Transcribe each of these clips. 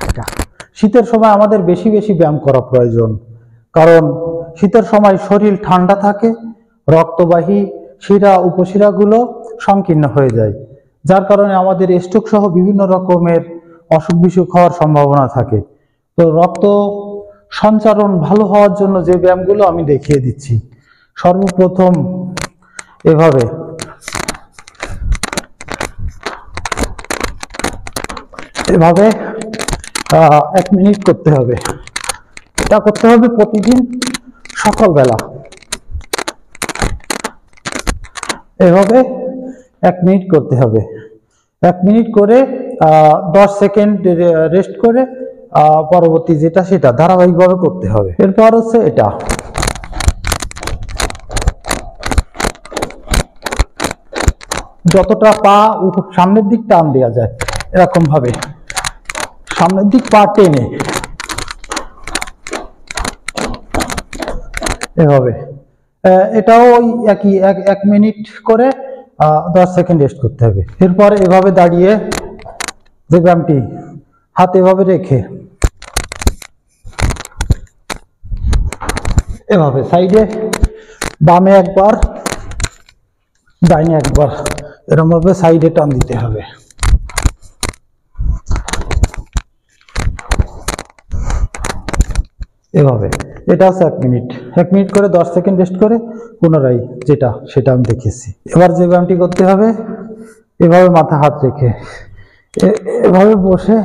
এটা শীতের সময় আমাদের বেশি বেশি ব্যায়াম করা প্রয়োজন, কারণ শীতের সময় শরীর ঠান্ডা থাকে, রক্তবাহী শিরা উপশিরাগুলো সংকীর্ণ হয়ে যায়, যার কারণে আমাদের স্ট্রোক সহ বিভিন্ন রকমের অসুখ বিসুখ হওয়ার সম্ভাবনা থাকে। তো রক্ত সঞ্চারণ ভালো হওয়ার জন্য যে ব্যায়ামগুলো আমি দেখিয়ে দিচ্ছি। সর্বপ্রথম এভাবে এভাবে 1 মিনিট করতে হবে। এটা করতে হবে প্রতিদিন সকালবেলা। এভাবে 1 মিনিট করতে হবে। 1 মিনিট করে 10 সেকেন্ড রেস্ট করে পরবর্তী যেটা সেটা ধারাবাহিকভাবে করতে হবে। এরপর হচ্ছে এটা যতটা পা সামনের দিক টান দেওয়া যায় এরকম ভাবে সামনের দিক পা টেনে এভাবে, এটাও ওই একই 1 মিনিট করে 10 সেকেন্ড রেস্ট করতে হবে। এরপর এভাবে দাঁড়িয়ে যে ব্যায়ামটি হাত এভাবে রেখে এভাবে সাইডে বামে একবার ডাইনে একবার এরকম ভাবে সাইডে টান দিতে হবে। এভাবে এটা হচ্ছে 1 মিনিট। 1 মিনিট করে 10 সেকেন্ড রেস্ট করে পুনরায় যেটা সেটা আমি দেখেছি। এবার যে ব্যায়ামটি করতে হবে এভাবে মাথা হাত রেখে এভাবে বসে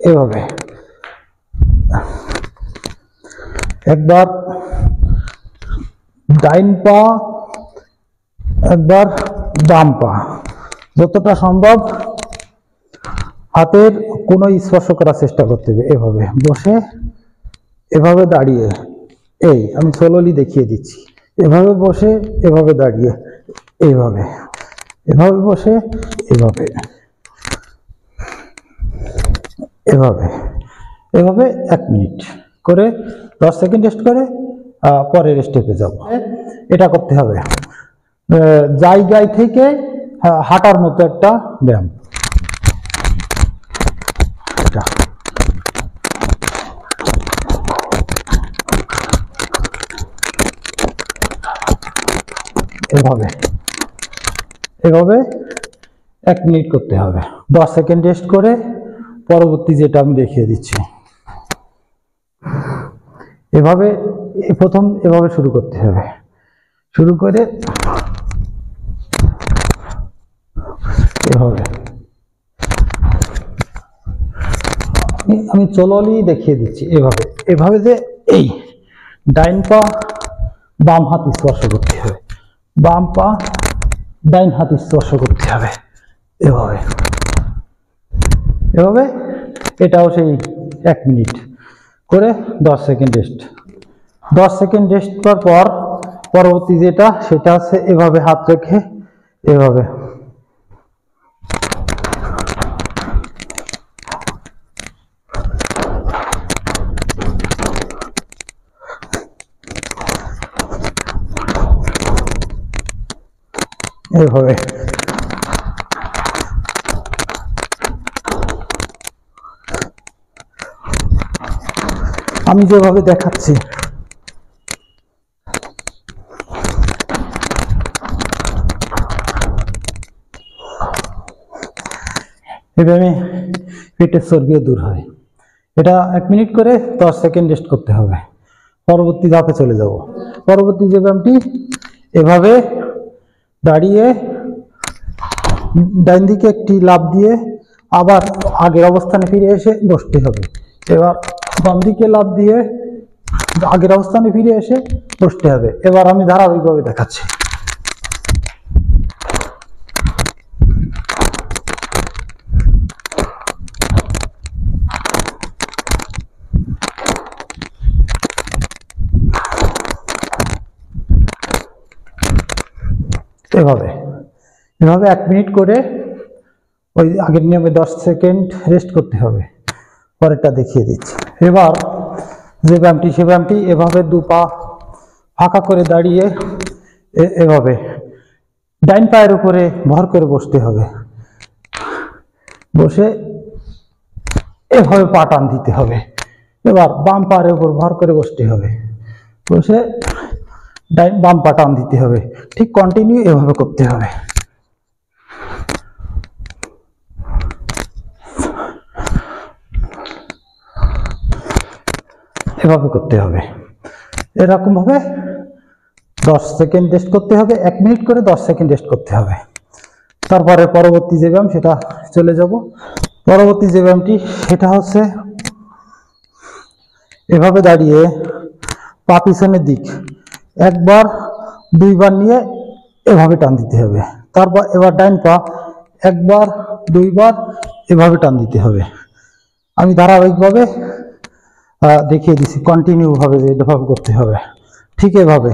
এভাবে একবার ডাইন পা একবার বাম পা যতটা সম্ভব হাতের কোনো স্পর্শ করার চেষ্টা করতে হবে। এভাবে বসে এভাবে দাঁড়িয়ে এই আমি স্লোলি দেখিয়ে দিচ্ছি। এভাবে বসে এভাবে দাঁড়িয়ে এইভাবে এভাবে বসে এভাবে এভাবে এভাবে 1 মিনিট করে 10 সেকেন্ড রেস্ট করে পরের স্টেপে যাব। এটা করতে হবে জায়গায় থেকে হাঁটার মতো একটা ব্যায়াম। এভাবে এভাবে 1 মিনিট করতে হবে। 10 সেকেন্ড রেস্ট করে পরবর্তী যেটা আমি দেখিয়ে দিচ্ছি। এভাবে প্রথম এভাবে শুরু করতে হবে। শুরু করে এভাবে আমি চললি দেখিয়ে দিচ্ছি। এভাবে এভাবে যে এই ডাইন পা বাম হাত স্পর্শ করতে হবে, বাম পা ডাইন হাত স্পর্শ করতে হবে। এভাবে এভাবে এটাও সেই 1 মিনিট করে 10 সেকেন্ড রেস্ট। 10 সেকেন্ড রেস্ট করার পর পরবর্তী যেটা সেটা হচ্ছে এভাবে হাত রেখে এভাবে এভাবে আমি যেভাবে দেখাচ্ছি এভাবে পেটের চর্বিও দূর হয়। এটা 1 মিনিট করে 10 সেকেন্ড রেস্ট করতে হবে। পরবর্তী ধাপে চলে যাব। পরবর্তী যে ব্যায়ামটি এভাবে দাঁড়িয়ে ডাইন দিকে একটি লাফ দিয়ে আবার আগের অবস্থানে ফিরে এসে বসতে হবে। এবার বাম দিকে লাফ দিয়ে আগের অবস্থানে ফিরে এসে বসতে হবে। এবার আমি ধারাবাহিকভাবে দেখাচ্ছি। এভাবে এভাবে 1 মিনিট করে ওই আগের নিয়মে 10 সেকেন্ড রেস্ট করতে হবে। পরেরটা দেখিয়ে দিচ্ছি। এবার যে ব্যায়ামটি সে ব্যায়ামটি এভাবে 2 পা ফাঁকা করে দাঁড়িয়ে এভাবে ডাইন পায়ের উপরে ভর করে বসতে হবে। বসে এভাবে পা টান দিতে হবে। এবার বাম পায়ের উপর ভর করে বসতে হবে, বসে বাম পা টান দিতে হবে। ঠিক কন্টিনিউ এভাবে করতে হবে। এভাবে করতে হবে। এরকম ভাবে 10 সেকেন্ড রেস্ট করতে হবে, 1 মিনিট করে 10 সেকেন্ড রেস্ট করতে হবে। তারপরে পরবর্তী যে ব্যায়াম সেটা চলে যাব। পরবর্তী যে ব্যায়ামটি সেটা হচ্ছে এভাবে দাঁড়িয়ে পা পিছনের দিক একবার 2বার নিয়ে এভাবে টান দিতে হবে। তারপর এবার ডাইন পা একবার 2বার এভাবে টান দিতে হবে। আমি ধারাবাহিকভাবে দেখিয়ে দিচ্ছি, কন্টিনিউ ভাবে এভাবে করতে হবে। ঠিক এভাবে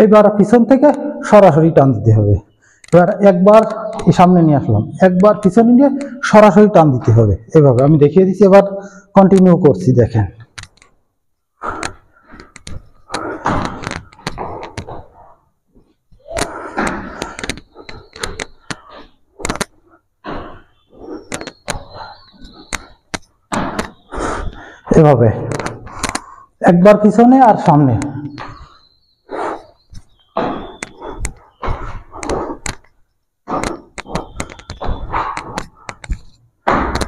এইবার পিছন থেকে সরাসরি টান দিতে হবে। এবার একবার সামনে নিয়ে আসলাম, একবার পিছনে নিয়ে সরাসরি টান দিতে হবে। এভাবে আমি দেখিয়ে দিচ্ছি, এবার কন্টিনিউ করছি, দেখেন। এভাবে একবার পিছনে আর সামনে।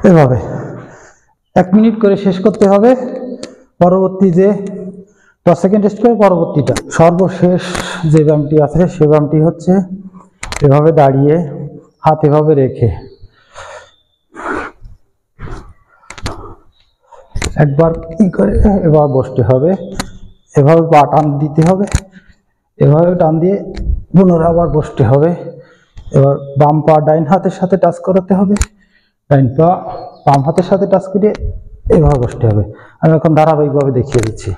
এভাবে 1 মিনিট করে শেষ করতে হবে। পরবর্তী যে 10 সেকেন্ড রেস্ট করে পরবর্তীটা সর্বশেষ যে ব্যায়ামটি আছে সে ব্যায়ামটি হচ্ছে এভাবে দাঁড়িয়ে হাত এভাবে রেখে একবার কি করে এবার বসতে হবে, এভাবে পা টান দিতে হবে, এভাবে টান দিয়ে পুনরায় আবার বসতে হবে। এবার বাম পা ডাইন হাতের সাথে টাচ করাতে হবে, ডাইন পা বাম হাতের সাথে টাচ করে এভাবে বসতে হবে। আমি এখন ধারাবাহিকভাবে দেখিয়ে দিচ্ছি।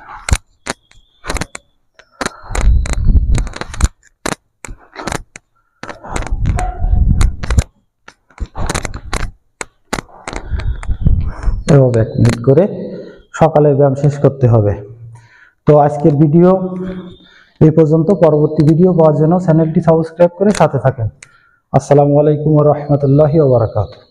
এভাবে 1 মিনিট করে সকালে ব্যায়াম শেষ করতে হবে। তো আজকের ভিডিও এই পর্যন্ত। পরবর্তী ভিডিও পাওয়ার জন্য চ্যানেলটি সাবস্ক্রাইব করে সাথে থাকেন। আসসালামু আলাইকুম ওয়া রাহমাতুল্লাহি ওয়া বারাকাতুহু।